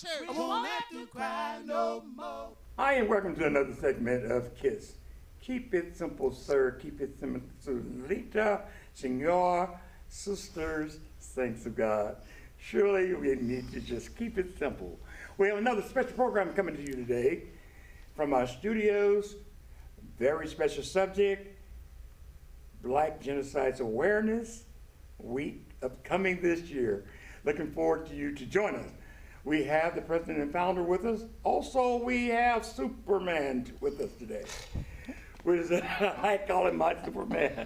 church. I won't have to cry no more. Hi, and welcome to another segment of KISS. Keep it simple, sir. Keep it simple, Lita, Senor, sisters, saints of God. Surely we need to just keep it simple. We have another special program coming to you today from our studios. Very special subject, Black Genocide Awareness Week upcoming this year. Looking forward to you to join us. We have the president and founder with us. Also, we have Superman with us today. I call him my Superman.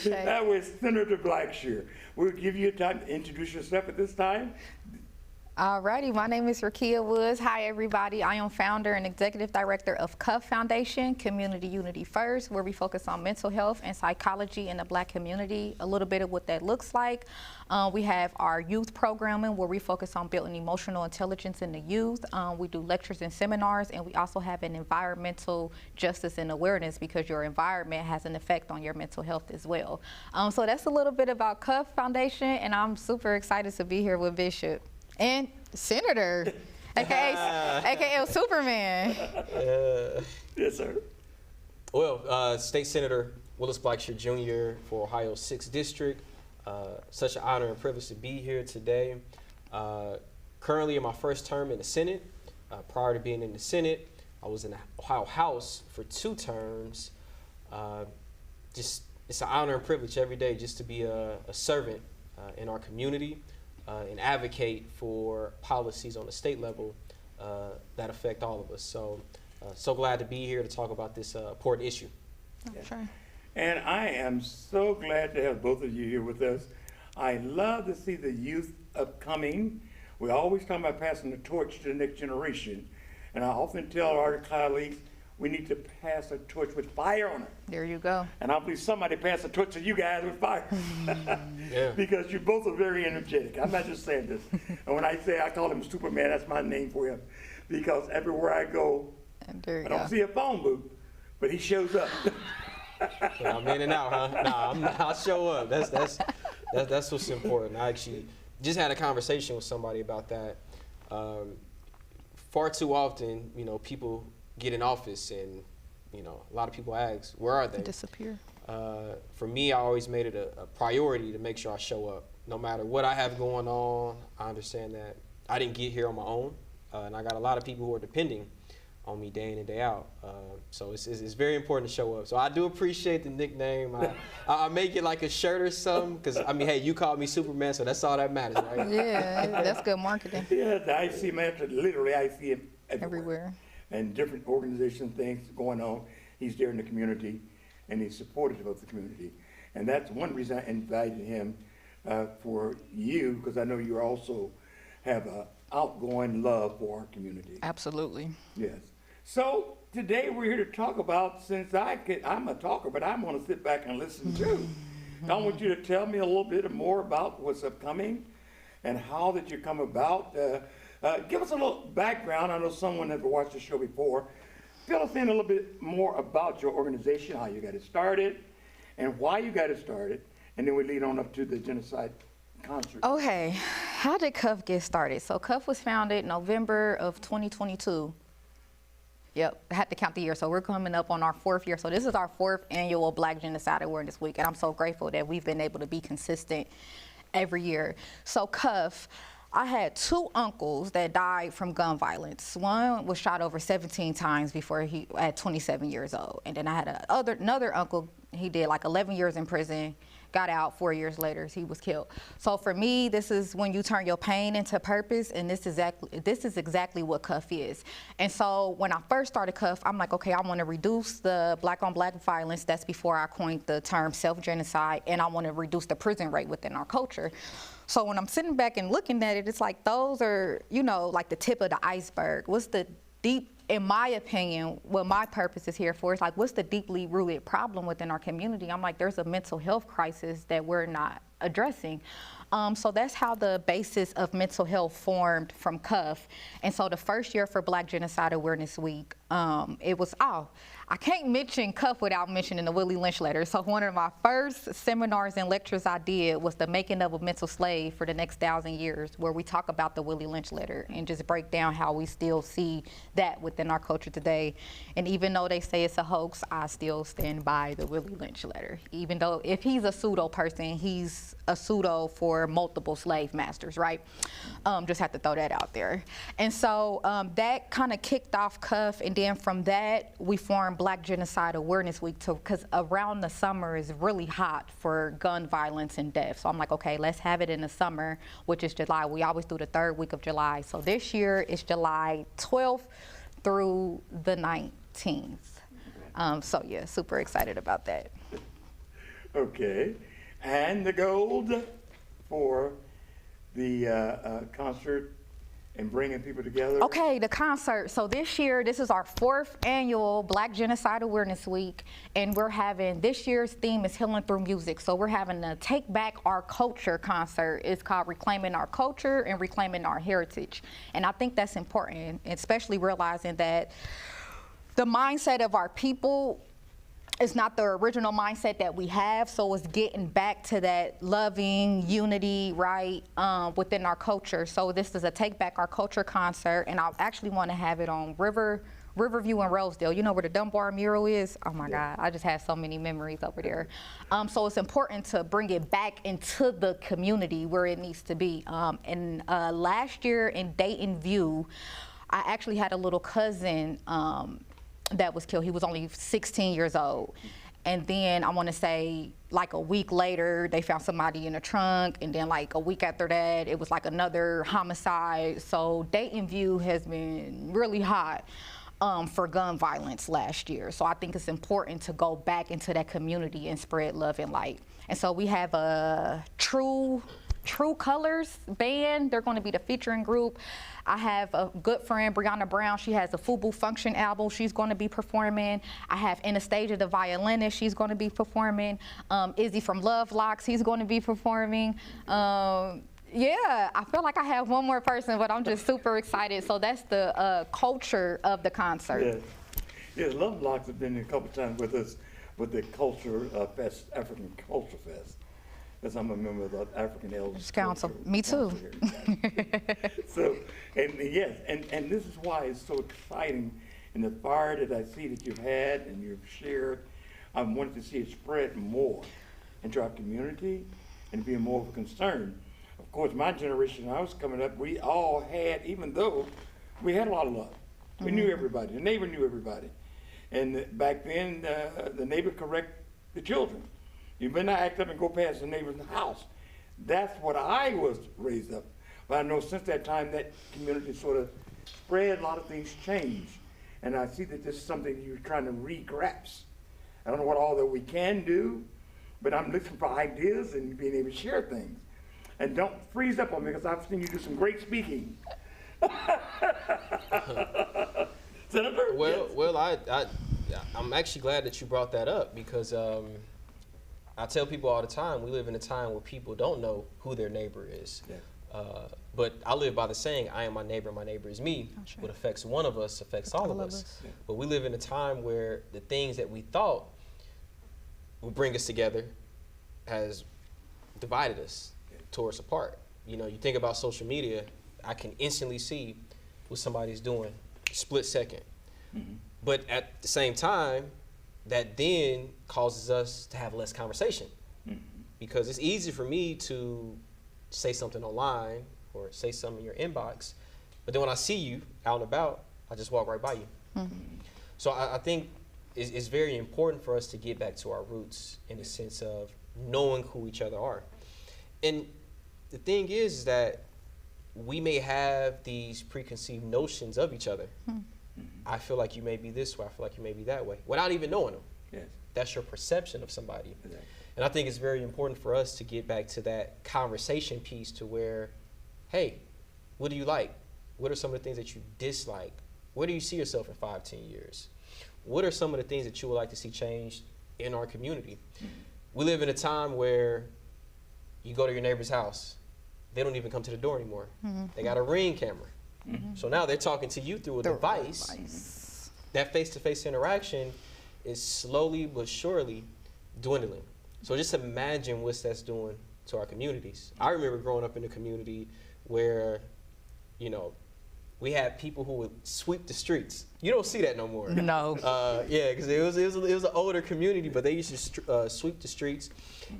That was Senator Blackshear. We'll give you time to introduce yourself at this time. Alrighty, my name is Rakia Woods. Hi everybody, I am founder and executive director of CUF Foundation, Community Unity First, where we focus on mental health and psychology in the Black community, a little bit of what that looks like. We have our youth programming where we focus on building emotional intelligence in the youth. We do lectures and seminars, and we also have an environmental justice and awareness because your environment has an effect on your mental health as well. So that's a little bit about CUF Foundation, and I'm super excited to be here with Bishop. And Senator, aka Superman. Yes, sir. Well, State Senator Willis Blackshear Jr. for Ohio's 6th District. Such an honor and privilege to be here today. Currently in my first term in the Senate. Prior to being in the Senate, I was in the Ohio House for 2 terms. It's an honor and privilege every day just to be a servant in our community. And advocate for policies on the state level that affect all of us. So, so glad to be here to talk about this important issue. Yeah. Sure. And I am so glad to have both of you here with us. I love to see the youth upcoming. We always talk about passing the torch to the next generation. And I often tell our colleagues, we need to pass a torch with fire on it. There you go. And I believe somebody passed a torch to you guys with fire. Yeah. Because you both are very energetic. I'm not just saying this. And when I say I call him Superman, that's my name for him. Because everywhere I go, I don't see a phone booth, but he shows up. Yeah, I'm in and out, huh? Nah, I'll show up. That's what's important. I actually just had a conversation with somebody about that. Far too often, people get in office and, a lot of people ask, where are they? Disappear. For me, I always made it a priority to make sure I show up. No matter what I have going on, I understand that I didn't get here on my own, and I got a lot of people who are depending on me day in and day out. So it's very important to show up. So I do appreciate the nickname. I make it like a shirt or something, because, hey, you called me Superman, so that's all that matters, right? Yeah, that's good marketing. Yeah, I see him literally, I see him Everywhere. And different organization things going on. He's there in the community, and he's supportive of the community. And that's one reason I invited him for you, because I know you also have an outgoing love for our community. Absolutely. Yes. So today we're here to talk about, since I'm a talker, but I'm going to sit back and listen too. I want you to tell me a little bit more about what's upcoming and how did you come about. Give us a little background. I know someone never watched the show before. Fill us in a little bit more about your organization, how you got it started, and why you got it started, and then we lead on up to the Genocide concert. Okay, how did CUF get started? So CUF was founded November of 2022. Yep, I had to count the year. So we're coming up on our 4th year. So this is our 4th annual Black Genocide Awareness Week, and I'm so grateful that we've been able to be consistent every year. So CUF, I had 2 uncles that died from gun violence. One was shot over 17 times before he at 27 years old. And then I had another uncle, he did like 11 years in prison, got out 4 years later, he was killed. So for me, this is when you turn your pain into purpose, and this is exactly what CUF is. And so when I first started CUF, I'm like, okay, I want to reduce the Black on Black violence. That's before I coined the term self-genocide, and I want to reduce the prison rate within our culture. So when I'm sitting back and looking at it, it's like those are, like the tip of the iceberg. What's the deep, in my opinion, what my purpose is here for is like, what's the deeply rooted problem within our community? I'm like, there's a mental health crisis that we're not addressing. So that's how the basis of mental health formed from CUF. And so the first year for Black Genocide Awareness Week, it was, I can't mention Cuff without mentioning the Willie Lynch letter. So one of my first seminars and lectures I did was the making of a mental slave for the next 1,000 years, where we talk about the Willie Lynch letter and just break down how we still see that within our culture today. And even though they say it's a hoax, I still stand by the Willie Lynch letter. Even though if he's a pseudo person, he's a pseudo for multiple slave masters, right? Just have to throw that out there. And so that kind of kicked off Cuff, and then from that we formed Black Genocide Awareness Week, because around the summer is really hot for gun violence and death. So I'm like, okay, let's have it in the summer, which is July. We always do the 3rd week of July. So this year it's July 12th through the 19th. So yeah, super excited about that. Okay, and the gold for the concert and bringing people together. Okay, the concert. So this year, this is our 4th annual Black Genocide Awareness Week, and we're having, this year's theme is Healing Through Music. So we're having the Take Back Our Culture concert. It's called Reclaiming Our Culture and Reclaiming Our Heritage. And I think that's important, especially realizing that the mindset of our people is not the original mindset that we have, so it's getting back to that loving unity, right, within our culture. So this is a Take Back Our Culture concert, and I actually want to have it on Riverview and Rosedale. You know where the Dunbar mural is? Oh my God, I just have so many memories over there. So it's important to bring it back into the community where it needs to be. And last year in Dayton View, I actually had a little cousin that was killed. He was only 16 years old. And then I want to say like a week later, they found somebody in a trunk. And then like a week after that, it was like another homicide. So Dayton View has been really hot for gun violence last year. So I think it's important to go back into that community and spread love and light. And so we have a True Colors band. They're going to be the featuring group. I have a good friend, Brianna Brown. She has a FUBU Function album. She's going to be performing. I have Anastasia, the violinist. She's going to be performing. Izzy from Love Locks, he's going to be performing. Yeah, I feel like I have one more person, but I'm just super excited. So that's the culture of the concert. Yes, yes, Love Locks have been a couple times with us with the Culture Fest, African Culture Fest. Because I'm a member of the African Elders Council. Me too. So, and yes, and this is why it's so exciting, and the fire that I see that you've had and you've shared, I wanted to see it spread more into our community and be more of a concern. Of course, my generation, when I was coming up, we all had, even though we had a lot of love, we knew everybody, the neighbor knew everybody. And back then, the neighbor correct the children. You better not act up and go past the neighbor's house. That's what I was raised up. But I know since that time, that community sort of spread, a lot of things changed. And I see that this is something you're trying to re-grasp. I don't know what all that we can do, but I'm looking for ideas and being able to share things. And don't freeze up on me, because I've seen you do some great speaking. Senator? Well, I'm actually glad that you brought that up, because I tell people all the time, we live in a time where people don't know who their neighbor is. Yeah. But I live by the saying, I am my neighbor is me. Oh, sure. What affects one of us affects all of us. Yeah. But we live in a time where the things that we thought would bring us together has divided us, tore us apart. You know, you think about social media, I can instantly see what somebody's doing, split second. Mm-hmm. But at the same time, that then causes us to have less conversation. Mm-hmm. Because it's easy for me to say something online or say something in your inbox, but then when I see you out and about, I just walk right by you. Mm-hmm. So I think it's very important for us to get back to our roots in the sense of knowing who each other are. And the thing is that we may have these preconceived notions of each other. Mm-hmm. I feel like you may be this way, I feel like you may be that way, without even knowing them. Yes. That's your perception of somebody. Exactly. And I think it's very important for us to get back to that conversation piece to where, hey, what do you like? What are some of the things that you dislike? Where do you see yourself in 5-10 years? What are some of the things that you would like to see changed in our community? Mm-hmm. We live in a time where you go to your neighbor's house, they don't even come to the door anymore. Mm-hmm. They got a Ring camera. Mm-hmm. So now they're talking to you through a device. That face-to-face interaction is slowly but surely dwindling. So just imagine what that's doing to our communities. I remember growing up in a community where, you know, we had people who would sweep the streets. You don't see that no more. No. Yeah, because it was an older community, but they used to sweep the streets.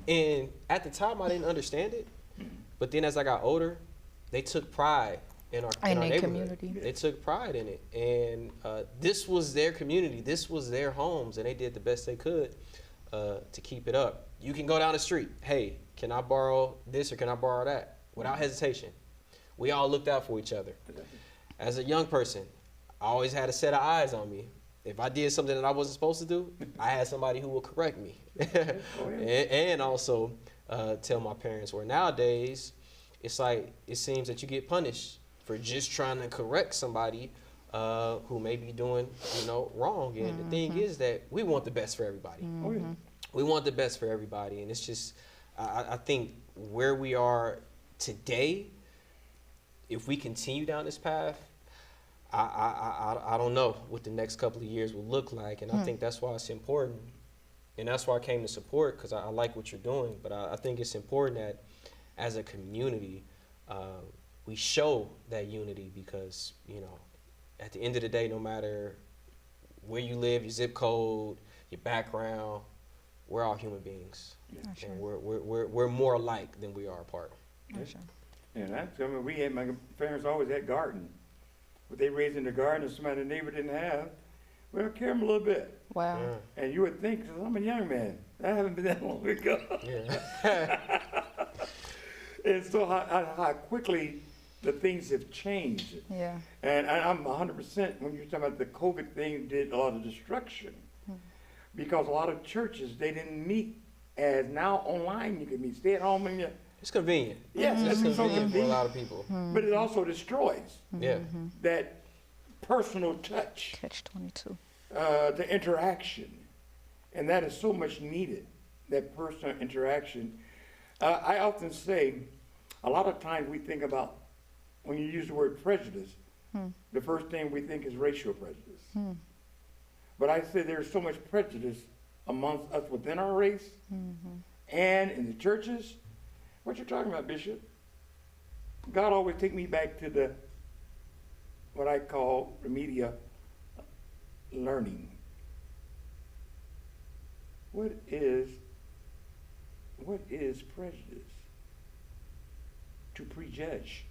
And at the time, I didn't understand it. But then as I got older, they took pride in our neighborhood. Community. They took pride in it. And this was their community. This was their homes. And they did the best they could to keep it up. You can go down the street. Hey, can I borrow this or can I borrow that? Without hesitation. We all looked out for each other. As a young person, I always had a set of eyes on me. If I did something that I wasn't supposed to do, I had somebody who would correct me. and also tell my parents, where nowadays, it's like it seems that you get punished for just trying to correct somebody who may be doing, you know, wrong. And the thing is that we want the best for everybody. We want the best for everybody. And it's just, I think where we are today, if we continue down this path, I don't know what the next couple of years will look like, and I think that's why it's important, and that's why I came to support, because I like what you're doing. But I think it's important that as a community, we show that unity, because, you know, at the end of the day, no matter where you live, your zip code, your background, we're all human beings, and we're more alike than we are apart. And I mean, we had, my parents always had garden. But they raised in the garden that somebody in the neighbor didn't have. Well, carry them a little bit. Wow. Yeah. And you would think, 'cause I'm a young man, that haven't been that long ago. Yeah. And so how quickly the things have changed. Yeah. And I'm 100% when you're talking about the COVID thing did a lot of destruction. Because a lot of churches, they didn't meet as now online you can meet. Stay at home and It's convenient. yes, It's it's so convenient for a convenient. lot of people. But it also destroys Yeah. that personal touch. Catch-22. The interaction, and that is so much needed, that personal interaction. I often say, a lot of times we think about, when you use the word prejudice, the first thing we think is racial prejudice. But I say there's so much prejudice amongst us within our race and in the churches. What you talking about, Bishop? God always take me back to the, what I call the media learning. What is prejudice? To prejudge.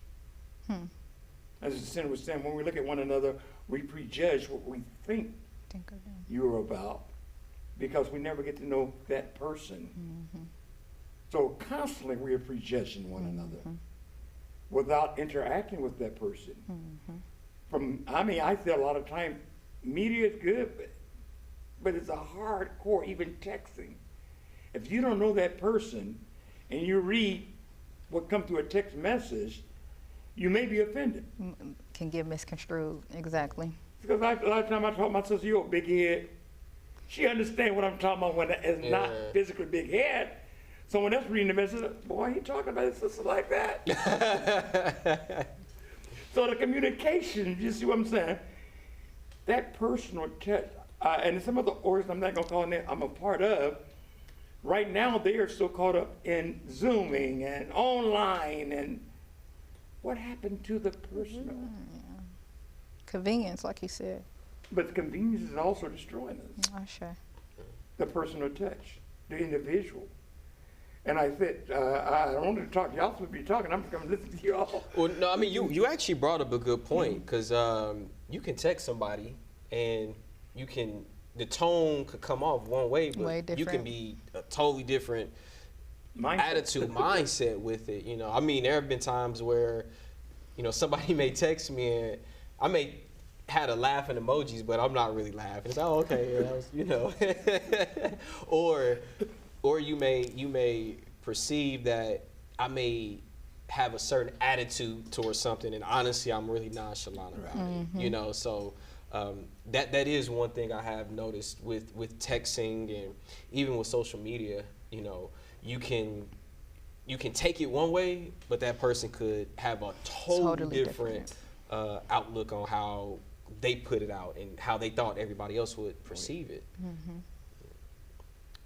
As the sinner was saying, when we look at one another, we prejudge what we think you're about, because we never get to know that person. So constantly we are prejudging one another without interacting with that person. I say a lot of time, media is good, but it's a hardcore, even texting. If you don't know that person and you read what comes through a text message, you may be offended. Can get misconstrued, exactly. Because a lot of time I talk to my sister, you're a big head. She understands what I'm talking about when it's not physically big head. Someone else reading the message, boy, he talking about his sister like that. So the communication, you see what I'm saying? That personal touch, and some of the orgs I'm not gonna call them, I'm a part of, right now they are so caught up in Zooming and online, and what happened to the personal? Convenience, like you said. But the convenience is also destroying us. Sure. The personal touch, the individual. And I said, I don't want to talk, y'all supposed to be talking, I'm going to listen to y'all. Well, no, I mean, you actually brought up a good point, because you can text somebody and you can, the tone could come off one way, but you can be a totally different mindset with it. You know, I mean, there have been times where, you know, somebody may text me and I may had a laughing emojis, but I'm not really laughing. It's like, oh, okay, yeah, that was, you know, or you may perceive that I may have a certain attitude towards something, and honestly, I'm really nonchalant about it. You know, so that is one thing I have noticed with texting and even with social media. You know, you can take it one way, but that person could have a totally different outlook on how they put it out and how they thought everybody else would perceive it.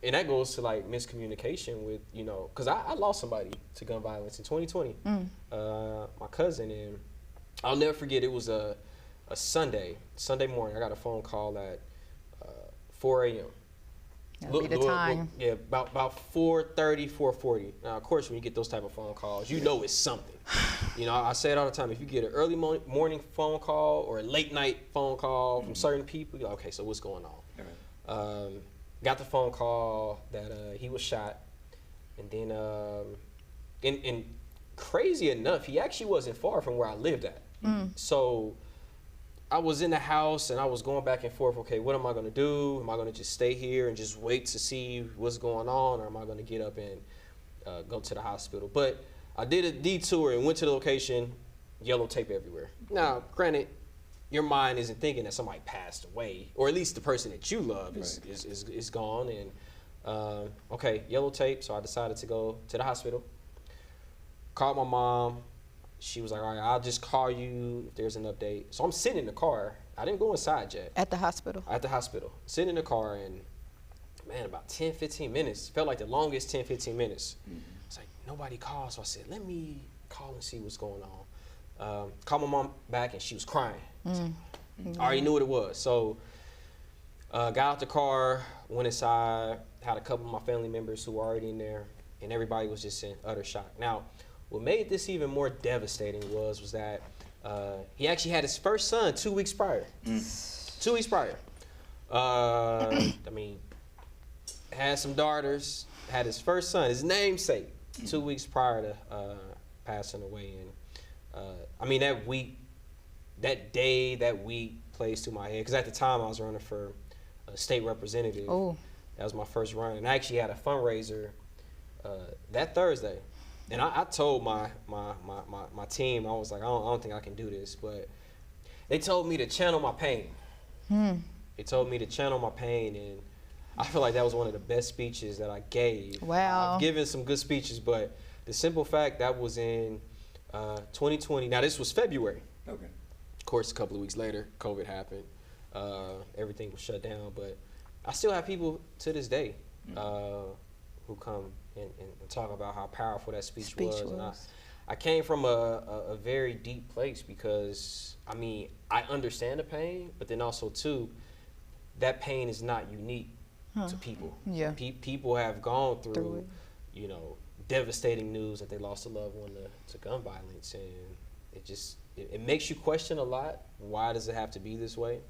And that goes to like miscommunication with, you know, because I lost somebody to gun violence in 2020, my cousin, and I'll never forget, it was a Sunday morning. I got a phone call at 4 a.m. That'll be the time. Yeah, about 4:30, 4:40. Now, of course, when you get those type of phone calls, you know it's something. You know, I say it all the time. If you get an early morning phone call or a late night phone call from certain people, you're like, okay, so what's going on? Got the phone call that he was shot, and then, and crazy enough, he actually wasn't far from where I lived at. So I was in the house and I was going back and forth. Okay, what am I gonna do? Am I gonna just stay here and just wait to see what's going on, or am I gonna get up and go to the hospital? But I did a detour and went to the location. Yellow tape everywhere. Now, granted, your mind isn't thinking that somebody passed away, or at least the person that you love is gone. And okay, yellow tape. So I decided to go to the hospital. Called my mom. She was like, all right, I'll just call you if there's an update. So I'm sitting in the car. I didn't go inside yet. At the hospital? At the hospital. Sitting in the car, and man, about 10, 15 minutes. Felt like the longest 10, 15 minutes. It's like, nobody called. So I said, let me call and see what's going on. Called my mom back, and she was crying. I already knew what it was. So got out the car, went inside, had a couple of my family members who were already in there, and everybody was just in utter shock. Now, what made this even more devastating was that he actually had his first son 2 weeks prior. 2 weeks prior. I mean, had some daughters, had his first son, his namesake, 2 weeks prior to passing away. And I mean, that week, that day, that week plays through my head. Because at the time, I was running for a state representative. Oh. That was my first run. And I actually had a fundraiser that Thursday. And I told my team, I was like, I don't think I can do this. But they told me to channel my pain. They told me to channel my pain. And I feel like that was one of the best speeches that I gave. Wow. I've given some good speeches, but the simple fact that was in 2020. Now, this was February. Okay. Of course, a couple of weeks later, COVID happened. Everything was shut down. But I still have people to this day who come and talk about how powerful that speech was. And I came from a very deep place because, I mean, I understand the pain, but then also, too, that pain is not unique to people. Yeah. People have gone through, you know, devastating news that they lost a loved one to gun violence, and it just, it makes you question a lot. Why does it have to be this way?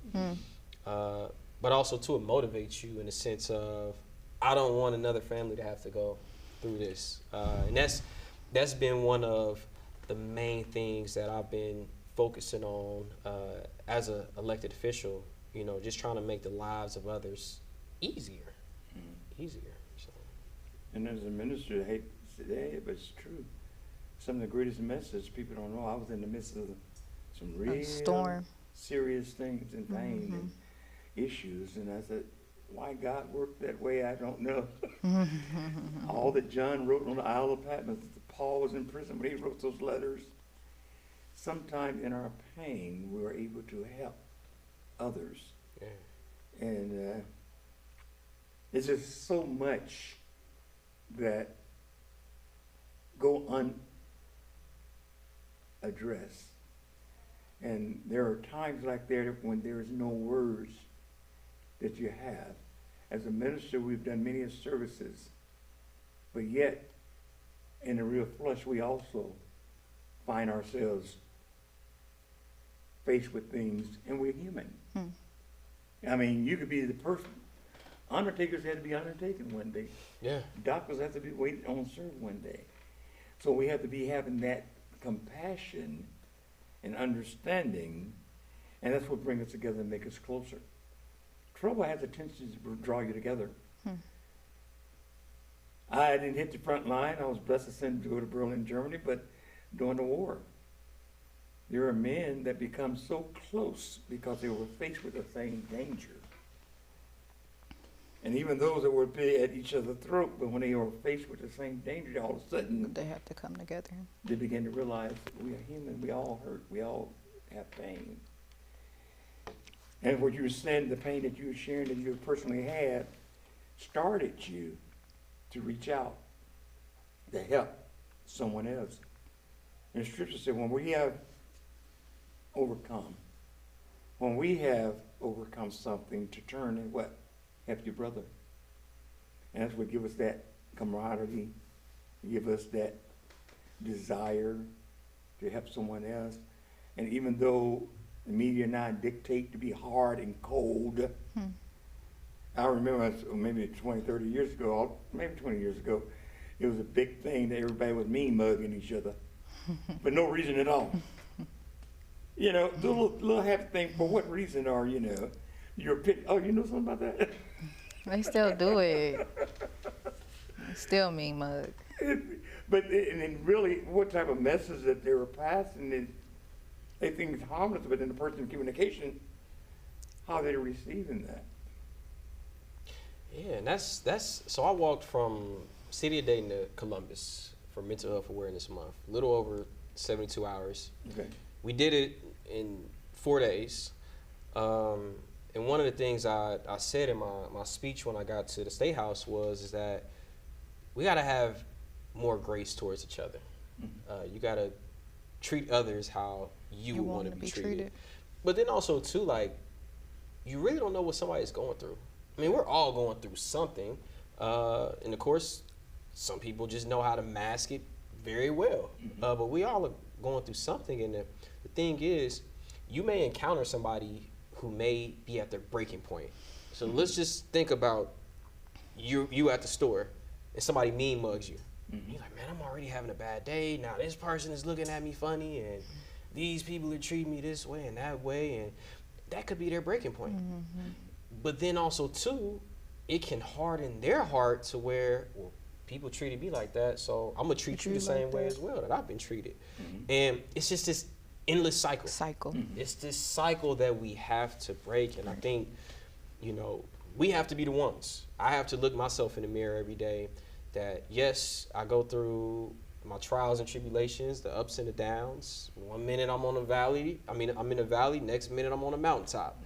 But also, too, it motivates you in the sense of, I don't want another family to have to go through this. And that's been one of the main things that I've been focusing on as an elected official, you know, just trying to make the lives of others easier. So. And as a minister, I hate to say it, but it's true. Some of the greatest messages people don't know. I was in the midst of some real storm, serious things and pain and issues, and I said, why God worked that way, I don't know. All that John wrote on the Isle of Patmos, Paul was in prison when he wrote those letters. Sometimes in our pain, we are able to help others. Yeah. And it's just so much that go unaddressed. And there are times like that when there is no words that you have. As a minister, we've done many services, but yet, in the real flesh, we also find ourselves faced with things, and we're human. I mean, you could be the person. Undertakers had to be undertaken one day. Yeah. Doctors have to be waiting on serve one day. So we have to be having that compassion and understanding, and that's what brings us together and make us closer. Trouble has a tendency to draw you together. I didn't hit the front line. I was blessed to send to go to Berlin, Germany, but during the war, there are men that become so close because they were faced with the same danger. And even those that were at each other's throat, but when they were faced with the same danger, all of a sudden they have to come together. They begin to realize we are human. We all hurt. We all have pain. And what you were saying, the pain that you were sharing that you personally had, started you to reach out to help someone else. And the scripture said, when we have overcome something, to turn and what? Help your brother. And that's what give us that camaraderie, give us that desire to help someone else. And even though the media now dictate to be hard and cold, I remember maybe 20, 30 years ago, maybe 20 years ago, it was a big thing that everybody was mean mugging each other for no reason at all. You know, the little happy thing, for what reason are, you know, you're pick, oh, you know something about that? They still do it. Still mean mug. But and really, what type of message that they were passing is, they think it's harmless, but in the person's communication, how they're receiving that. Yeah, and that's so I walked from City of Dayton to Columbus for Mental Health Awareness Month, a little over 72 hours. Okay. We did it in 4 days. And one of the things I said in my speech when I got to the State House is that we got to have more grace towards each other. You got to treat others how you would want to be treated. But then also, too, like, you really don't know what somebody's going through. I mean, we're all going through something. And, of course, some people just know how to mask it very well. But we all are going through something. And the thing is, you may encounter somebody who may be at their breaking point. So let's just think about you at the store and somebody mean mugs you. You're like, man, I'm already having a bad day. Now this person is looking at me funny, and these people are treating me this way and that way, and that could be their breaking point. But then also, too, it can harden their heart to where, well, people treated me like that, so I'm going to treat you the same way as well that I've been treated. And it's just this endless cycle. It's this cycle that we have to break, and I think, you know, we have to be the ones. I have to look myself in the mirror every day that, yes, I go through my trials and tribulations, the ups and the downs. 1 minute I'm on a valley, I'm in a valley, next minute I'm on a mountaintop.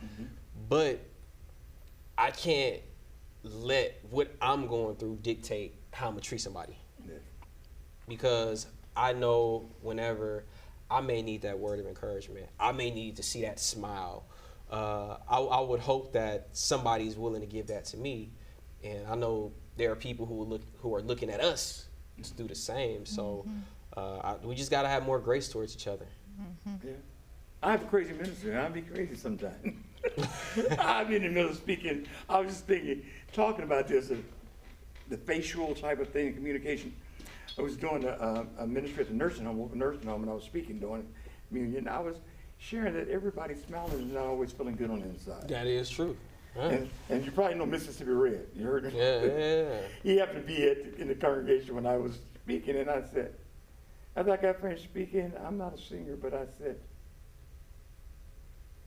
But I can't let what I'm going through dictate how I'm gonna treat somebody. Because I know whenever I may need that word of encouragement, I may need to see that smile. I would hope that somebody's willing to give that to me, and I know there are people who are looking at us to do the same. So we just gotta have more grace towards each other. Yeah. I'm a crazy minister, and I'll be crazy sometimes. I'll be in the middle of speaking. I was just thinking, talking about this, the facial type of thing in communication. I was doing a ministry at the nursing home, and I was speaking during communion. I was sharing that everybody smiling is not always feeling good on the inside. That is true. And you probably know Mississippi Red. You heard it? Yeah. He happened to be in the congregation when I was speaking, and I said, as I got finished speaking, I'm not a singer, but I said,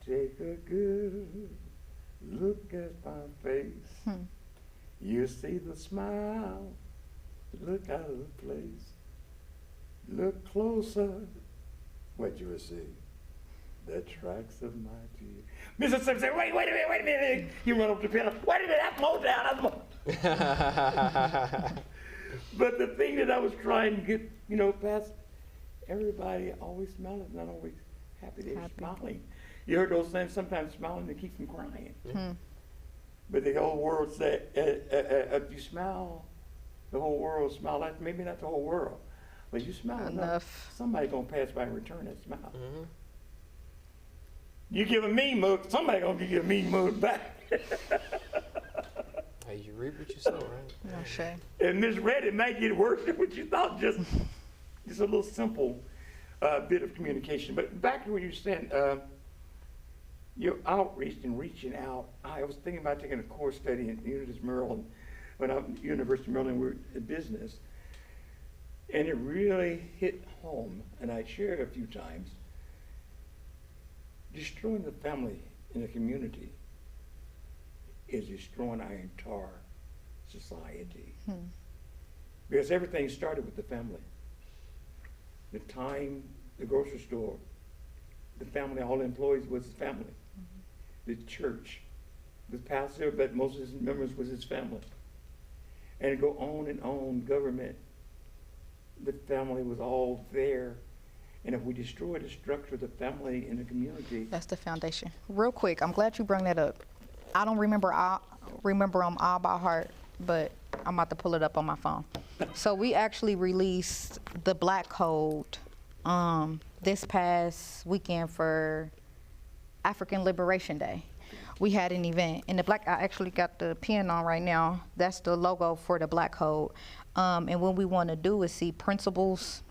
take a good look at my face. You see the smile. Look out of the place. Look closer. What you will see? The tracks of my tears. Mississippi said, wait a minute. You run up the piano. Wait a minute, that's more down. But the thing that I was trying to get, past, everybody always smiling, not always happy. They're smiling. You heard those things, sometimes smiling to keep from crying. But the whole world said, if you smile, the whole world smile. Maybe not the whole world, but you smile enough, somebody gonna pass by and return that smile. You give a mean mug, somebody gonna give you a mean mug back. Hey, you reap what you sow, right? No shame. And misread, it might get worse than what you thought. Just a little simple bit of communication. But back to what you said, your outreach and reaching out. I was thinking about taking a course study in University of Maryland. When I'm at University of Maryland, we're in business, and it really hit home. And I shared a few times. Destroying the family in a community is destroying our entire society. Because everything started with the family. The time, the grocery store, the family, all the employees was the family. the church, the pastor, but most of his members was his family. And go on, government, the family was all there. And if we destroy the structure of the family in the community. That's the foundation. Real quick, I'm glad you brought that up. I don't remember them all by heart, but I'm about to pull it up on my phone. So we actually released the Black Code this past weekend for African Liberation Day. We had an event, and I actually got the pen on right now. That's the logo for the Black Code. And what we want to do is see principles,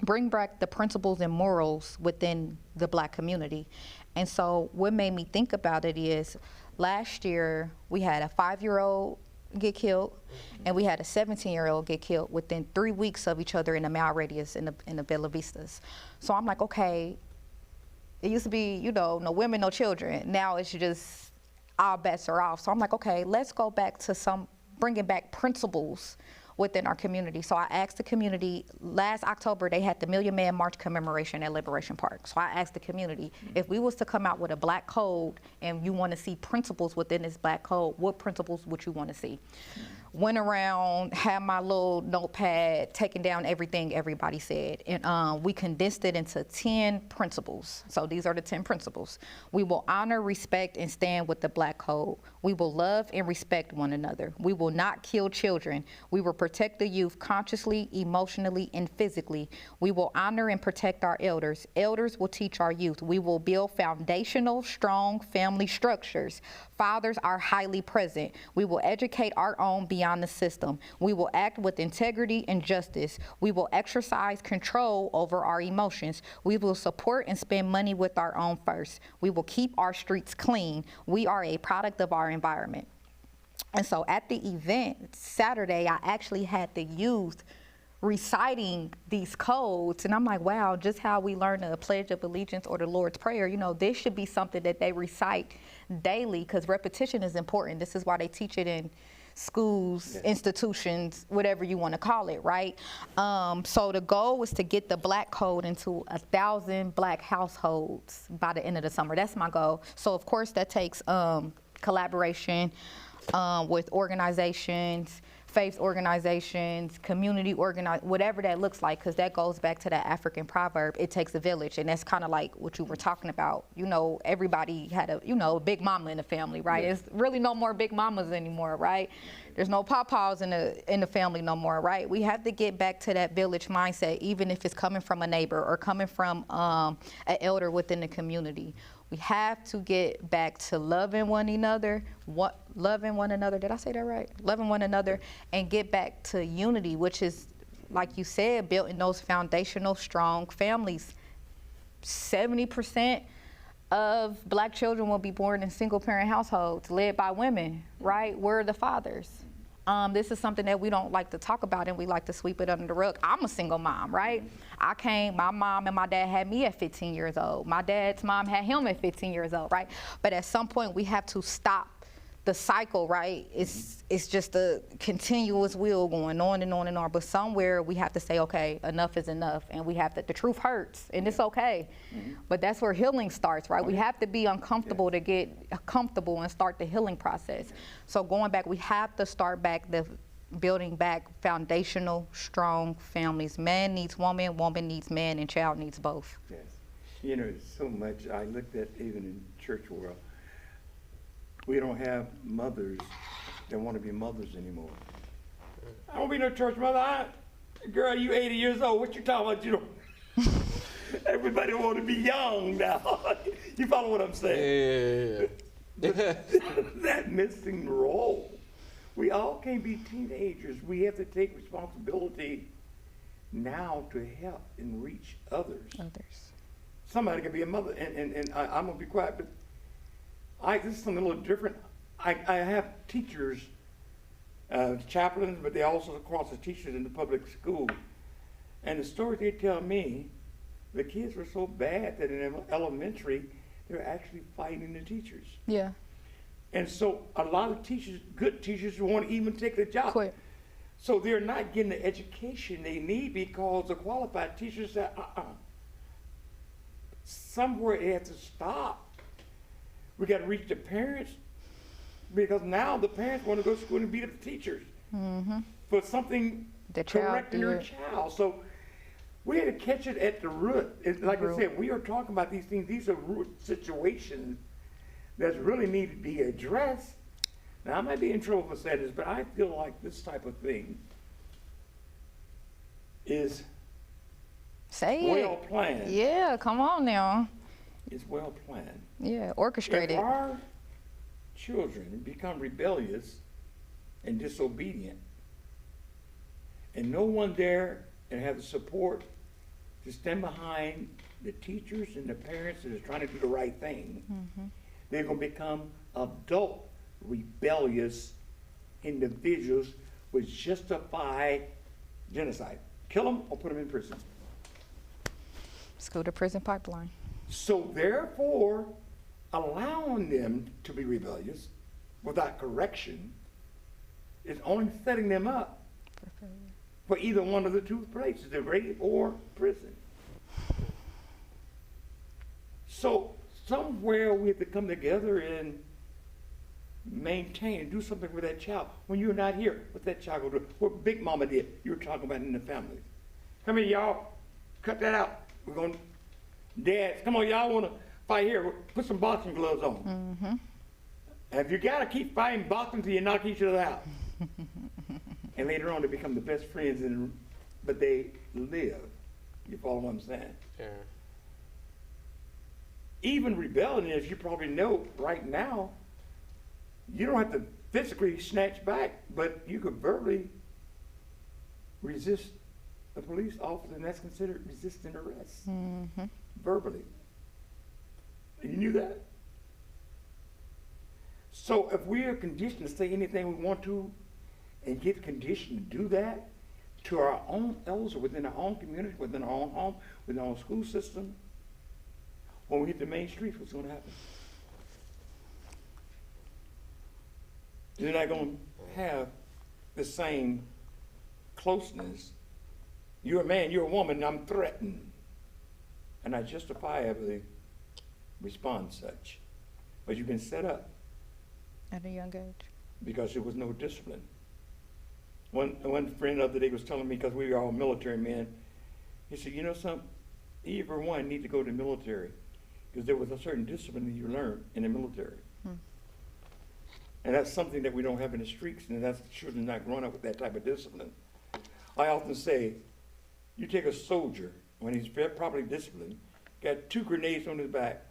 bring back the principles and morals within the Black community. And so what made me think about it is last year we had a 5-year-old get killed and we had a 17-year-old get killed within 3 weeks of each other in a mile radius in the Bella Vistas. So I'm like, okay, it used to be, no women, no children. Now it's just all bets are off. So I'm like, okay, let's go back to bringing back principles within our community. So I asked the community, last October they had the Million Man March commemoration at Liberation Park. So I asked the community, if we was to come out with a Black code and you want to see principles within this Black code, what principles would you want to see? Went around, had my little notepad, taking down everything everybody said. And we condensed it into 10 principles. So these are the 10 principles. We will honor, respect, and stand with the Black code. We will love and respect one another. We will not kill children. We will protect the youth consciously, emotionally, and physically. We will honor and protect our elders. Elders will teach our youth. We will build foundational, strong family structures. Fathers are highly present. We will educate our own beyond the system. We will act with integrity and justice. We will exercise control over our emotions. We will support and spend money with our own first. We will keep our streets clean. We are a product of our environment. And so at the event Saturday, I actually had the youth reciting these codes, and I'm like, wow, just how we learn the Pledge of Allegiance or the Lord's Prayer, this should be something that they recite daily, because repetition is important. This is why they teach it in schools, institutions, whatever you want to call it, right? So the goal was to get the Black code into 1,000 Black households by the end of the summer. That's my goal. So of course that takes collaboration with organizations, faith organizations, community whatever that looks like, because that goes back to that African proverb, it takes a village. And that's kind of like what you were talking about. Everybody had a big mama in the family, right? It's really no more big mamas anymore, right? There's no papas in the family no more, right? We have to get back to that village mindset, even if it's coming from a neighbor or coming from an elder within the community. We have to get back to loving one another. Did I say that right? Loving one another, and get back to unity, which is, like you said, built in those foundational, strong families. 70% of Black children will be born in single-parent households led by women, right? We're the fathers. This is something that we don't like to talk about, and we like to sweep it under the rug. I'm a single mom, right? My mom and my dad had me at 15 years old. My dad's mom had him at 15 years old, right? But at some point, we have to stop the cycle, right? It's just a continuous wheel going on and on and on. But somewhere we have to say, okay, enough is enough, and we have to. The truth hurts, and it's okay. But that's where healing starts, right? We have to be uncomfortable to get comfortable and start the healing process. So going back, we have to start back building back foundational, strong families. Man needs woman, woman needs man, and child needs both. Yes, so much. I looked at even in church world. We don't have mothers that want to be mothers anymore. I don't be no church mother. Girl, you 80 years old. What you talking about? Everybody want to be young now. You follow what I'm saying? Yeah. That missing role. We all can't be teenagers. We have to take responsibility now to help and reach others. Somebody can be a mother, and I'm going to be quiet, but this is something a little different. I have teachers, chaplains, but they also cross as teachers in the public school. And the story they tell me, the kids were so bad that in elementary, they were actually fighting the teachers. Yeah. And so a lot of teachers, good teachers, won't even take the job. Quit. So they're not getting the education they need because the qualified teachers said, somewhere it has to stop. We got to reach the parents, because now the parents want to go to school and beat up the teachers for something The child correcting their did. child. So we had to catch it at the root. Like I said, we are talking about these things. These are root situations that really need to be addressed. Now, I might be in trouble for saying this, but I feel like this type of thing is Say well it. planned. Yeah, come on now. It's well planned. Yeah, If orchestrated. our children become rebellious and disobedient, and no one there and have the support to stand behind the teachers and the parents that are trying to do the right thing, they're going to become adult rebellious individuals which justify genocide. Kill them or put them in prison. School to prison pipeline. So therefore, allowing them to be rebellious without correction is only setting them up for either one of the two places, the rape or prison. So somewhere we have to come together and maintain and do something with that child. When you're not here, what that child gonna do? What Big Mama did, you were talking about in the family. Come here, y'all, cut that out. We're going, dads, come on, y'all wanna fight here, put some boxing gloves on. And if you gotta keep fighting boxing till you knock each other out. And later on they become the best friends, but they live. You follow what I'm saying? Yeah. Even rebellion, as you probably know right now, you don't have to physically snatch back, but you could verbally resist a police officer, and that's considered resisting arrest. Verbally. You knew that? So if we are conditioned to say anything we want to and get conditioned to do that to our own elders, within our own community, within our own home, within our own school system, when we hit the main streets, what's going to happen? You're not going to have the same closeness. You're a man, you're a woman, and I'm threatened. And I justifiably respond such. But you've been set up At a young age. because there was no discipline. One friend the other day was telling me, because we were all military men, he said, you know something, either one need to go to the military, because there was a certain discipline that you learned in the military. And that's something that we don't have in the streets, and that's children not growing up with that type of discipline. I often say, you take a soldier, when he's properly disciplined, got 2 grenades on his back,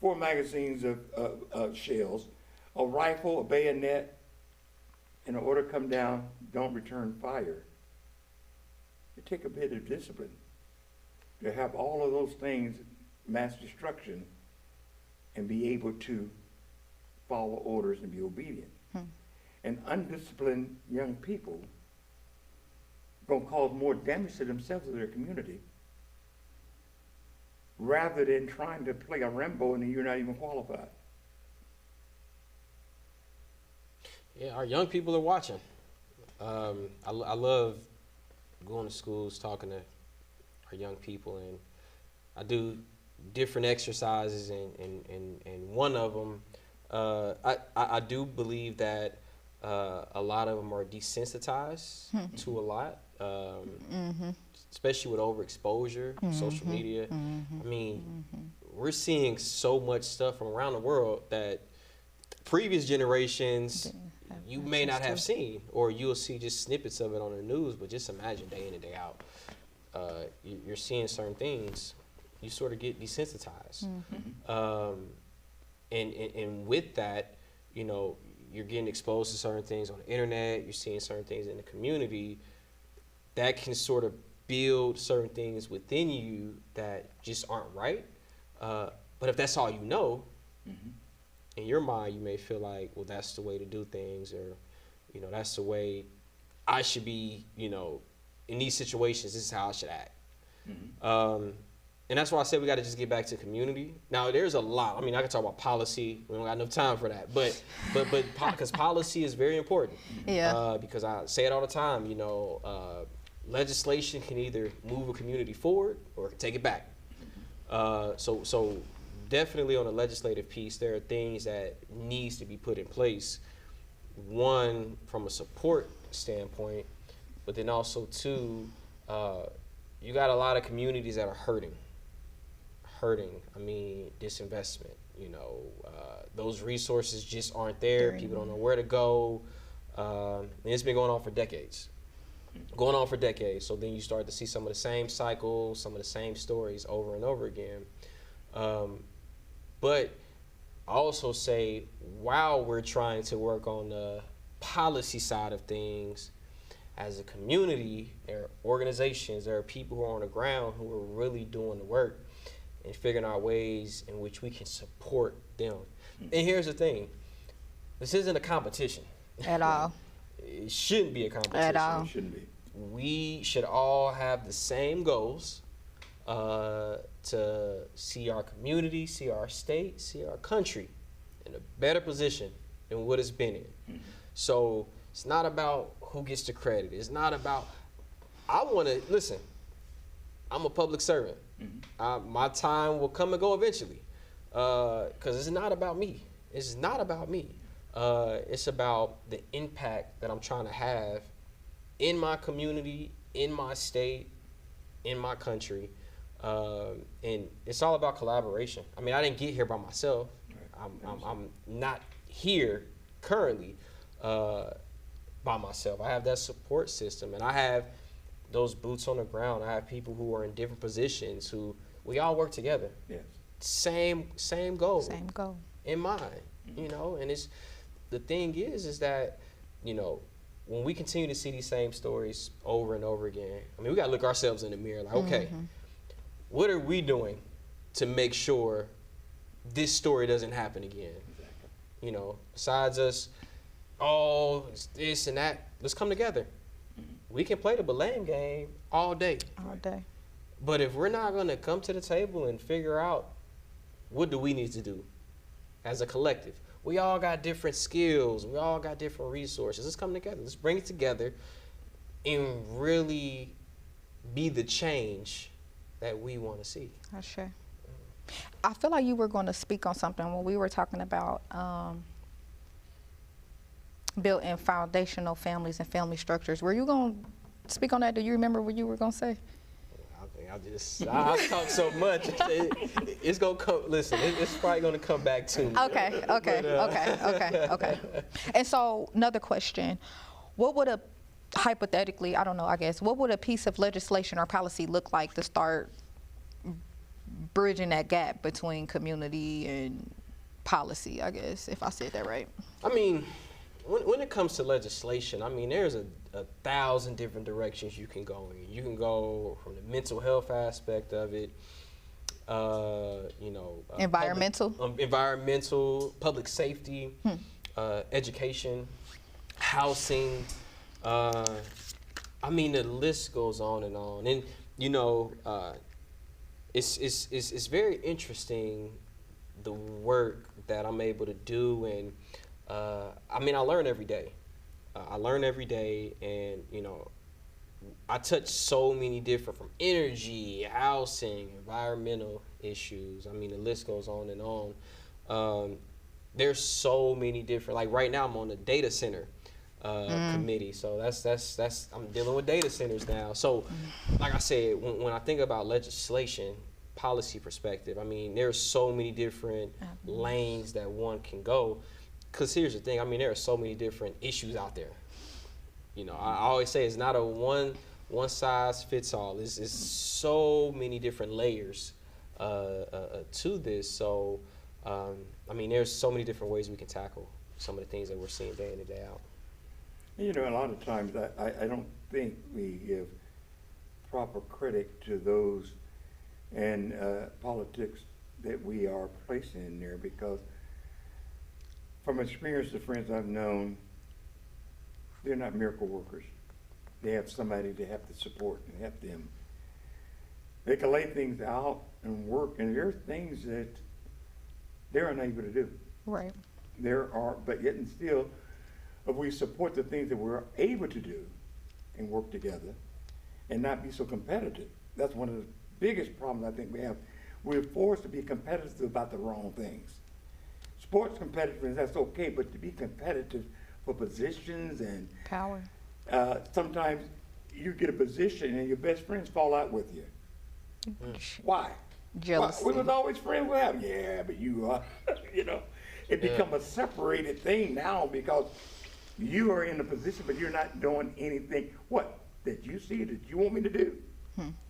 4 magazines of shells, a rifle, a bayonet, and an order come down, don't return fire. It take a bit of discipline to have all of those things, mass destruction, and be able to follow orders and be obedient. And undisciplined young people gonna cause more damage to themselves or their community, rather than trying to play a Rambo and you're not even qualified. Yeah, our young people are watching. I love going to schools, talking to our young people, and I do different exercises, and one of them, I do believe that a lot of them are desensitized to a lot, especially with overexposure, social media. I mean, we're seeing so much stuff from around the world that previous generations you may not have seen, or you'll see just snippets of it on the news, but just imagine day in and day out. You're seeing certain things, you sort of get desensitized. And with that, you know, you're getting exposed to certain things on the internet, you're seeing certain things in the community that can sort of build certain things within you that just aren't right. But if that's all you know, in your mind, you may feel like, well, that's the way to do things, or, you know, that's the way I should be, you know, in these situations, this is how I should act. And that's why I said we got to just get back to community. Now, there's a lot. I mean, I can talk about policy. We don't got enough time for that. But because policy is very important. Yeah. Because I say it all the time, you know, legislation can either move a community forward or take it back. So definitely on the legislative piece, there are things that needs to be put in place. One, from a support standpoint, but then also two, you got a lot of communities that are hurting. I mean, disinvestment. Those resources just aren't there. People don't know where to go. And it's been going on for decades. So then you start to see some of the same cycles, some of the same stories over and over again. But I also say, while we're trying to work on the policy side of things, as a community, there are organizations, there are people who are on the ground who are really doing the work and figuring out ways in which we can support them. And here's the thing, this isn't a competition. At all. It shouldn't be a competition. At all. It shouldn't be. We should all have the same goals to see our community, see our state, see our country in a better position than what it's been in. So it's not about who gets the credit. It's not about, listen, I'm a public servant. My time will come and go eventually, because it's not about me. It's not about me. It's about the impact that I'm trying to have in my community, in my state, in my country. And it's all about collaboration. I mean, I didn't get here by myself. I'm not here currently by myself. I have that support system, and I have those boots on the ground. I have people who are in different positions who we all work together. Yes. Same goal. Same goal. In mind, and it's the thing is that, when we continue to see these same stories over and over again, I mean, we got to look ourselves in the mirror like, okay, what are we doing to make sure this story doesn't happen again? Exactly. Besides us, it's this and that, let's come together. We can play the blame game all day. All day. But if we're not going to come to the table and figure out what do we need to do as a collective, we all got different skills. We all got different resources. Let's come together. Let's bring it together and really be the change that we want to see. That's sure. I feel like you were going to speak on something when we were talking about built-in foundational families and family structures. Were you going to speak on that? Do you remember what you were going to say? I talk so much. It's gonna come. Listen, it's probably gonna come back to me. Okay. And so another question: what would hypothetically, I don't know, I guess, what would a piece of legislation or policy look like to start bridging that gap between community and policy? I guess, if I said that right. I mean, when it comes to legislation, I mean, there's a 1,000 different directions you can go in. You can go from the mental health aspect of it, environmental, public safety, education, housing. I mean, the list goes on and on. And it's very interesting the work that I'm able to do, and I mean, I learn every day. And I touch so many different, from energy, housing, environmental issues. I mean, the list goes on and on. There's so many different, like right now I'm on the data center committee. So that's I'm dealing with data centers now. So like I said, when I think about legislation, policy perspective, I mean, there's so many different lanes that one can go. Because here's the thing, I mean, there are so many different issues out there. I always say it's not a one size fits all. It's so many different layers to this. So, I mean, there's so many different ways we can tackle some of the things that we're seeing day in and day out. A lot of times I don't think we give proper credit to those in politics that we are placing in there, because from experience, the friends I've known, they're not miracle workers. They have somebody to have to support and help them. They can lay things out and work, and there are things that they're unable to do. Right. But yet and still, if we support the things that we're able to do and work together and not be so competitive, that's one of the biggest problems I think we have we're forced to be competitive about the wrong things. Sports competitiveness, that's okay, but to be competitive for positions and Power. sometimes you get a position and your best friends fall out with you. Why? Jealousy. We was always friends with him. Yeah, but you are, you know, it become a separated thing now because you are in a position, but you're not doing anything. What? That you see that you want me to do?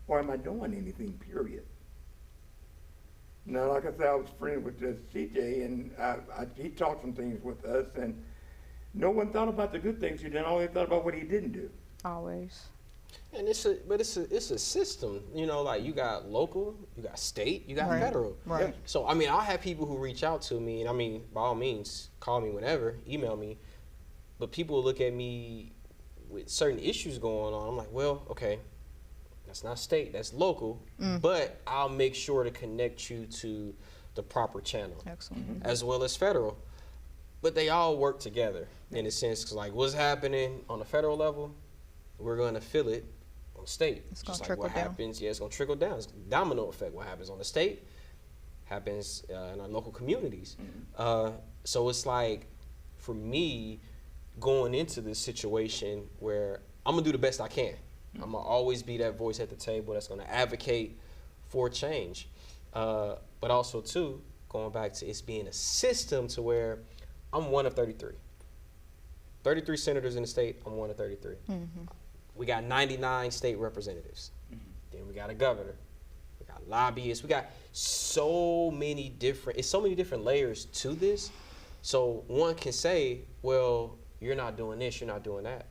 Or am I doing anything, period? Now, like I said, I was friends with CJ, and he talked some things with us, and no one thought about the good things he did. Always thought about what he didn't do. Always. And it's a system, you know, like you got local, you got state, you got federal. Right. Yeah. So, I mean, I have people who reach out to me, and I mean, by all means, call me whenever, email me. But people will look at me with certain issues going on. I'm like, well, okay, that's not state, that's local, but I'll make sure to connect you to the proper channel. Excellent. As well as federal. But they all work together in a sense, 'cause like what's happening on the federal level, we're going to feel it on the state. It's gonna Just like trickle what down. happens, yeah, it's going to trickle down. It's a domino effect. What happens on the state happens in our local communities. So it's like, for me, going into this situation where I'm going to do the best I can. I'm going to always be that voice at the table that's going to advocate for change. But also, too, going back to it's being a system to where I'm one of 33. 33 senators in the state, I'm one of 33. We got 99 state representatives. Then we got a governor. We got lobbyists. We got so many different layers to this. So one can say, well, you're not doing this, you're not doing that.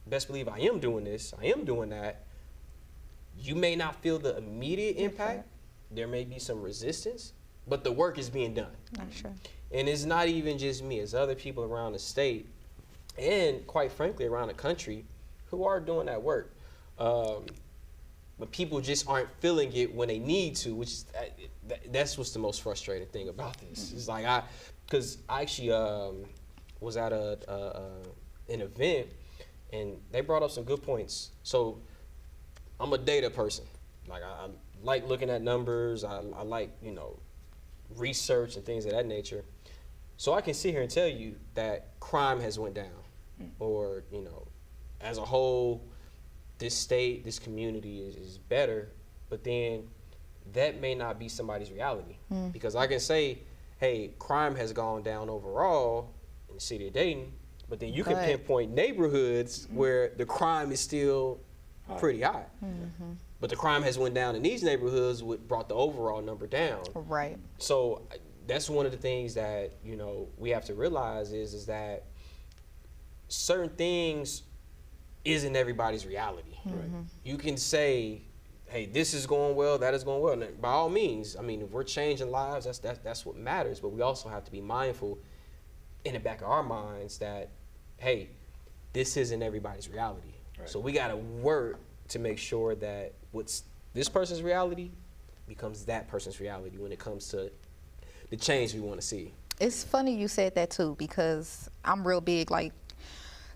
Best believe I am doing this, I am doing that. You may not feel the immediate impact. There may be some resistance, but the work is being done. Not sure. And it's not even just me, it's other people around the state and quite frankly around the country who are doing that work. But people just aren't feeling it when they need to, which is, that's what's the most frustrating thing about this. It's like because I actually was at an event and they brought up some good points. So I'm a data person. Like I like looking at numbers. I like, you know, research and things of that nature. So I can sit here and tell you that crime has went down, or, you know, as a whole, this state, this community is better, but then that may not be somebody's reality. Because I can say, hey, crime has gone down overall in the city of Dayton, but then you can pinpoint neighborhoods where the crime is still pretty high. But the crime has went down in these neighborhoods, which brought the overall number down. Right. So that's one of the things that, you know, we have to realize is that certain things isn't everybody's reality. You can say, hey, this is going well, that is going well. And by all means, I mean, if we're changing lives, that's what matters. But we also have to be mindful in the back of our minds that, hey, this isn't everybody's reality. So we got to work to make sure that what's this person's reality becomes that person's reality when it comes to the change we want to see. It's funny you said that too, because I'm real big, like,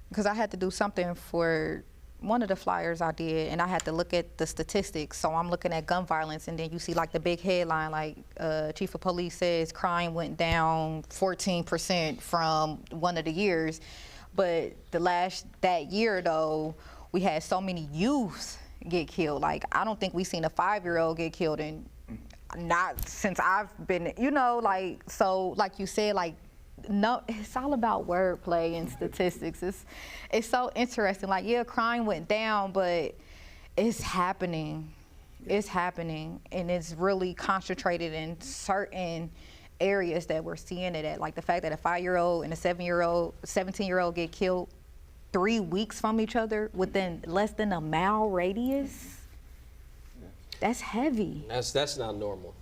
because I had to do something for one of the flyers I did, and I had to look at the statistics. So I'm looking at gun violence, and then you see like the big headline, like Chief of Police says crime went down 14% from one of the years. But that year though, we had so many youths get killed. Like, I don't think we've seen a 5-year-old get killed in, not since I've been, you know, like, so like you said, like, no, it's all about wordplay and statistics. It's so interesting. Like, yeah, crime went down, but it's happening. It's happening, and it's really concentrated in certain areas that we're seeing it at. Like the fact that a 5-year-old and a 17-year-old get killed 3 weeks from each other within less than a mile radius. That's heavy. That's not normal.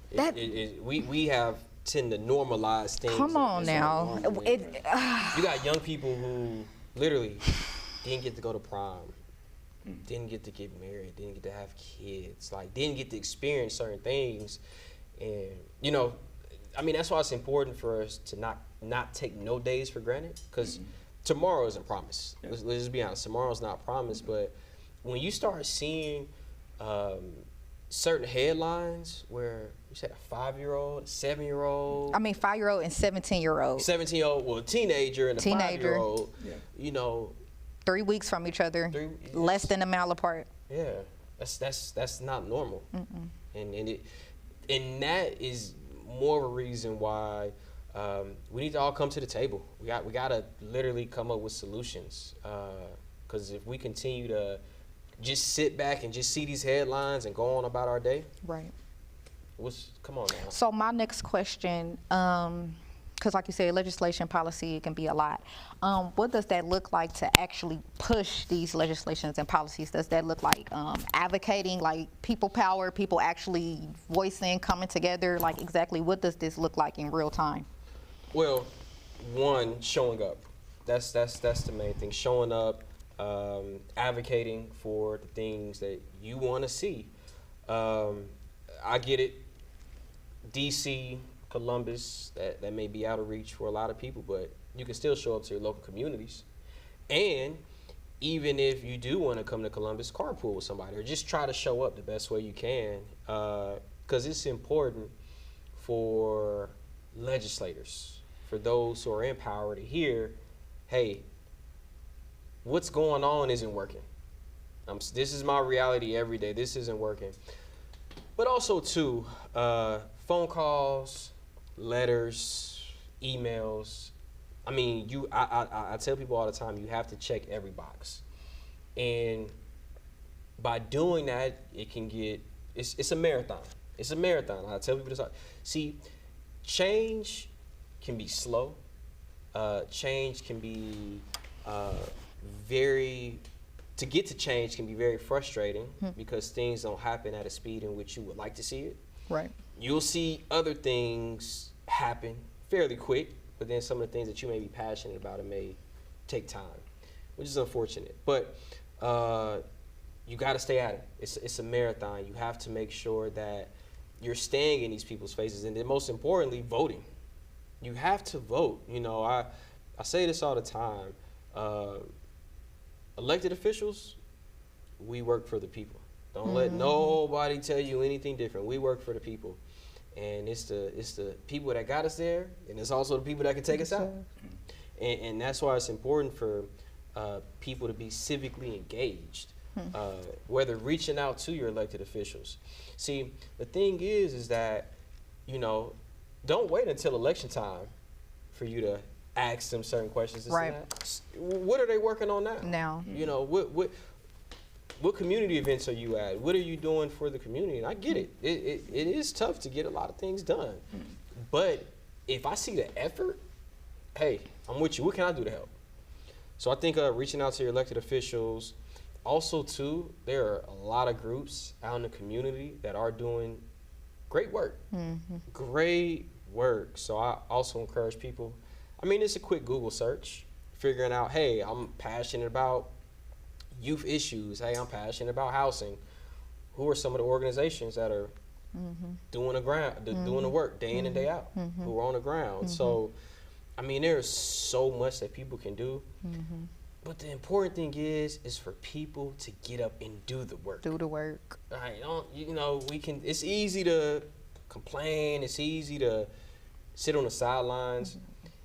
We have tend to normalize things. Come on now. You got young people who literally didn't get to go to prom, didn't get to get married, didn't get to have kids, like didn't get to experience certain things. And, you know, I mean, that's why it's important for us to not take no days for granted, because tomorrow isn't promised. Let's just be honest, tomorrow's not promised. But when you start seeing certain headlines where you said a 5-year-old, a 7-year-old. I mean, 5-year-old and 17-year-old. 17-year-old, well, a teenager and a Teenager. 5-year-old. Yeah. You know, 3 weeks from each other, less than a mile apart. yeah, that's not normal. And that is more of a reason why we need to all come to the table. We got to literally come up with solutions. Because if we continue to just sit back and just see these headlines and go on about our day, Right. come on now. So my next question, because like you said, legislation, policy, it can be a lot. What does that look like to actually push these legislations and policies? Does that look like advocating, like people power, people actually voicing, coming together? Like exactly what does this look like in real time? Well, one, showing up. That's the main thing. Showing up, advocating for the things that you want to see. I get it. DC, Columbus, that may be out of reach for a lot of people, but you can still show up to your local communities. And even if you do want to come to Columbus, carpool with somebody or just try to show up the best way you can, because it's important for legislators, for those who are in power to hear, hey, what's going on isn't working. This is my reality every day. This isn't working. But also, too, phone calls, letters, emails. I mean, I tell people all the time, you have to check every box. And by doing that, it can get, it's a marathon. It's a marathon. I tell people this. See, change can be slow. Change can be to get to change can be very frustrating because things don't happen at a speed in which you would like to see it. Right. You'll see other things happen fairly quick, but then some of the things that you may be passionate about, it may take time, which is unfortunate. But you got to stay at it. It's a marathon. You have to make sure that you're staying in these people's faces, and then most importantly, voting. You have to vote. You know, I say this all the time. Elected officials, we work for the people. Don't let nobody tell you anything different. We work for the people, and it's the people that got us there, and it's also the people that can take us out. And that's why it's important for people to be civically engaged, whether reaching out to your elected officials. See, the thing is that, you know, don't wait until election time for you to ask them certain questions. Right. What are they working on now? Now. You know, what community events are you at? What are you doing for the community? And I get it. It is tough to get a lot of things done. But if I see the effort, hey, I'm with you. What can I do to help? So I think reaching out to your elected officials. Also, too, there are a lot of groups out in the community that are doing great work. Great work. So I also encourage people. I mean, it's a quick Google search, figuring out, hey, I'm passionate about youth issues. Hey, I'm passionate about housing. Who are some of the organizations that are doing the work day in and day out, who are on the ground? So, I mean, there's so much that people can do. But the important thing is for people to get up and do the work. Do the work. It's easy to complain. It's easy to sit on the sidelines.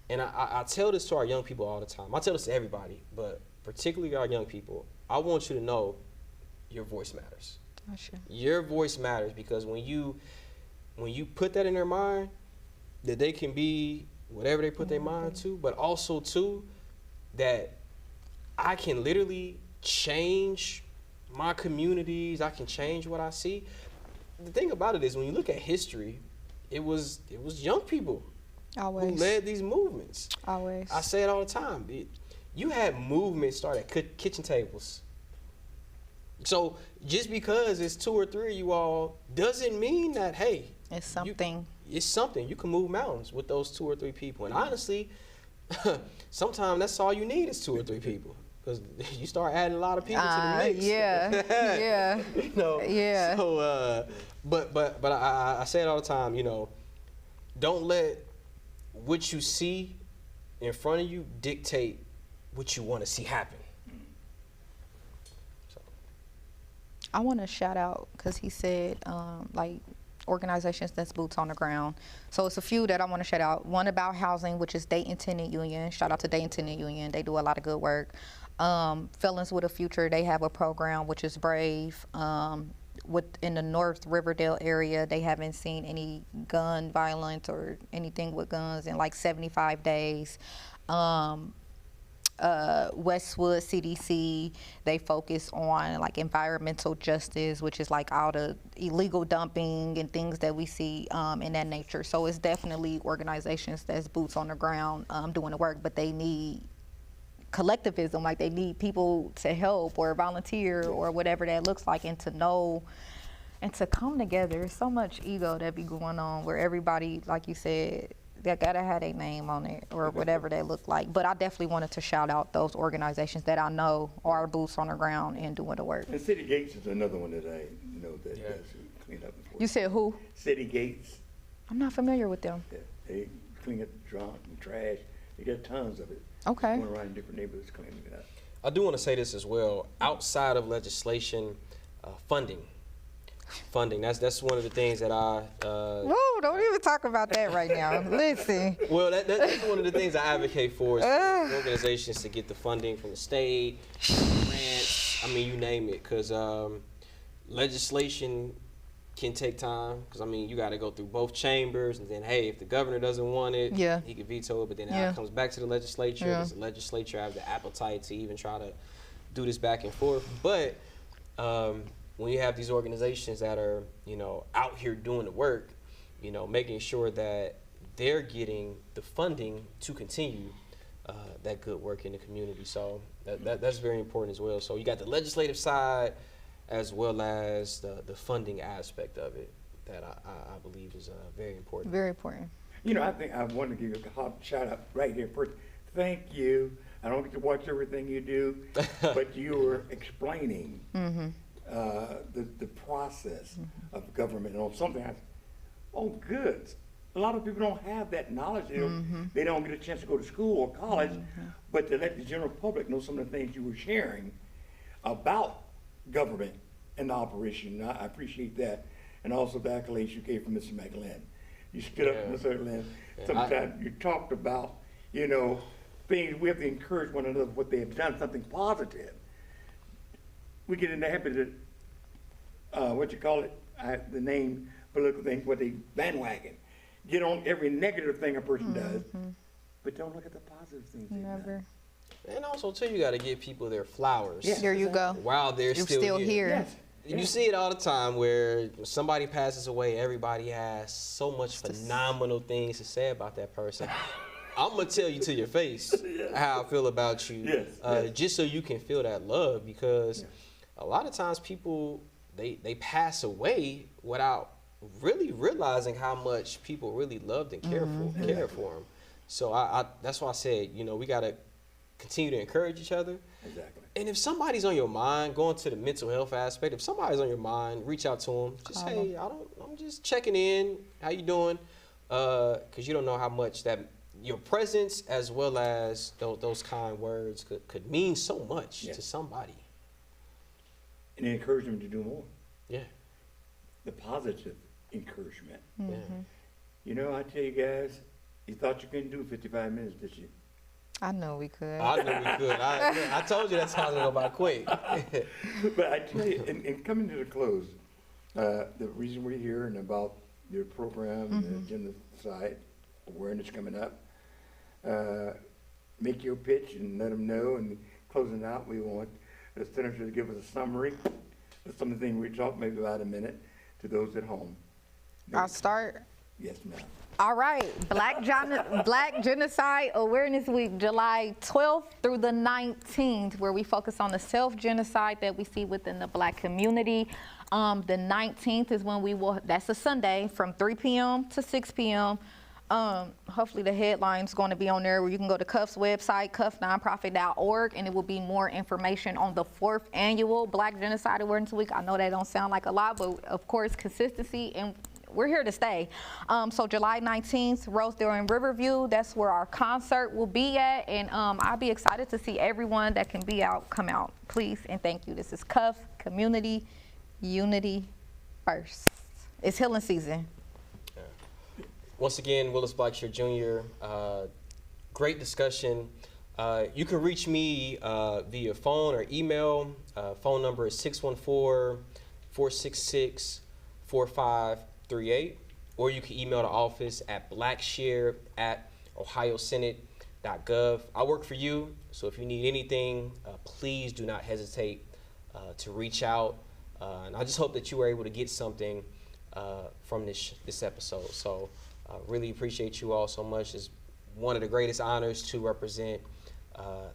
And I tell this to our young people all the time. I tell this to everybody, but particularly our young people. I want you to know your voice matters. Oh, sure. Your voice matters, because when you put that in their mind, that they can be whatever they put their mind to, but also too, that I can literally change my communities. I can change what I see. The thing about it is, when you look at history, it was young people Always. who led these movements. Always. I say it all the time. You had movements start at kitchen tables. So just because it's 2 or 3 of you all doesn't mean that, hey, It's something. it's something. You can move mountains with those 2 or 3 people. And honestly, sometimes that's all you need is 2 or 3 people. Because you start adding a lot of people to the mix. Yeah, yeah. You know? Yeah. So, but I say it all the time, you know, don't let what you see in front of you dictate what you want to see happen. So. I want to shout out, because he said, like, organizations that's boots on the ground. So it's a few that I want to shout out. One about housing, which is Dayton Tenant Union. Shout out to Dayton Tenant Union. They do a lot of good work. Felons with a Future, they have a program which is Brave. In the North Riverdale area, they haven't seen any gun violence or anything with guns in like 75 days. Westwood CDC, they focus on like environmental justice, which is like all the illegal dumping and things that we see in that nature. So it's definitely organizations that's boots on the ground doing the work, but they need collectivism, like they need people to help or volunteer or whatever that looks like, and to know and to come together. There's so much ego that be going on where everybody, like you said, they gotta have a name on it or whatever they look like. But I definitely wanted to shout out those organizations that I know are boots on the ground and doing the work. And City Gates is another one that I know that does clean up. You said who? City Gates. I'm not familiar with them. Yeah, they clean up junk and trash. They got tons of it. Okay. Going around in different neighborhoods cleaning it up. I do want to say this as well. Outside of legislation, funding. That's one of the things that I. Whoa! Don't even talk about that right now. Listen. Well, that's one of the things I advocate for is for organizations to get the funding from the state, grants. I mean, you name it, because legislation can take time. Because I mean, you got to go through both chambers, and then hey, if the governor doesn't want it, he can veto it. But then now it comes back to the legislature. Does the legislature have the appetite to even try to do this back and forth? But when you have these organizations that are, out here doing the work, making sure that they're getting the funding to continue that good work in the community. So that's very important as well. So you got the legislative side as well as the funding aspect of it that I believe is very important. Very important. I think I want to give you a hot shout out right here first. Thank you. I don't get to watch everything you do, but you were explaining the process of government and on something. Good. A lot of people don't have that knowledge. They don't get a chance to go to school or college, but to let the general public know some of the things you were sharing about government and the operation. I appreciate that. And also the accolades you gave from Mr. McGlynn. You stood up for Mr. McGlynn. Sometimes you talked about, things. We have to encourage one another what they have done, something positive. We get in the habit of, the name, political thing, what they bandwagon. Get on every negative thing a person does, but don't look at the positive things they've done. And also, too, you got to give people their flowers. Yeah, there you go. While they're still here. Yes. You see it all the time where somebody passes away, everybody has so much phenomenal things to say about that person. I'm going to tell you to your face how I feel about you, just so you can feel that love, because a lot of times people, they pass away without really realizing how much people really loved and cared for them. So that's why I said, we got to continue to encourage each other. Exactly. And if somebody's on your mind, going to the mental health aspect, if somebody's on your mind, reach out to them. Just say, I'm just checking in. How you doing? Because you don't know how much that your presence as well as those kind words could mean so much to somebody. And encourage them to do more. Yeah. The positive encouragement. Mm-hmm. I tell you guys, you thought you couldn't do 55 minutes, did you? I know we could. I know we could. I told you that time to go by quick. But I tell you, in coming to the close, the reason we're here and about your program, the Genocide awareness coming up, make your pitch and let them know. And closing out, we want the senator to give us a summary of some of the things we talked maybe about a minute to those at home. I'll start. Yes, ma'am. All right, Black Genocide Awareness Week, July 12th through the 19th, where we focus on the self-genocide that we see within the Black community. The 19th is when that's a Sunday, from 3 p.m. to 6 p.m. Hopefully the headline's going to be on there, where you can go to CUF's website, cufnonprofit.org, and it will be more information on the 4th annual Black Genocide Awareness Week. I know that don't sound like a lot, but of course, consistency, and we're here to stay. So July 19th, Rosedale and Riverview, that's where our concert will be at. And I'll be excited to see everyone that can be out, come out. Please and thank you. This is CUF, Community, Unity First. It's healing season. Once again, Willis Blackshear Jr., great discussion. You can reach me via phone or email. Phone number is 614-466-4538. Or you can email the office at blackshear@ohiosenate.gov. I work for you, so if you need anything, please do not hesitate to reach out. And I just hope that you were able to get something from this episode. So really appreciate you all so much. It's one of the greatest honors to represent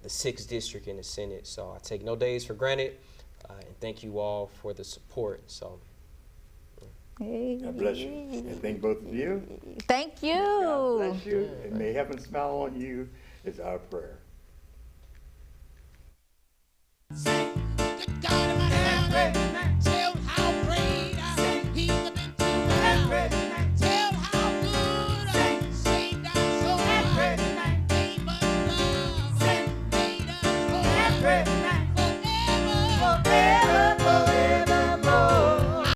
the 6th District in the Senate. So I take no days for granted, and thank you all for the support. So. God bless you. And thank both of you. Thank you. God bless you. And may heaven smile on you is our prayer. Good God in my heaven.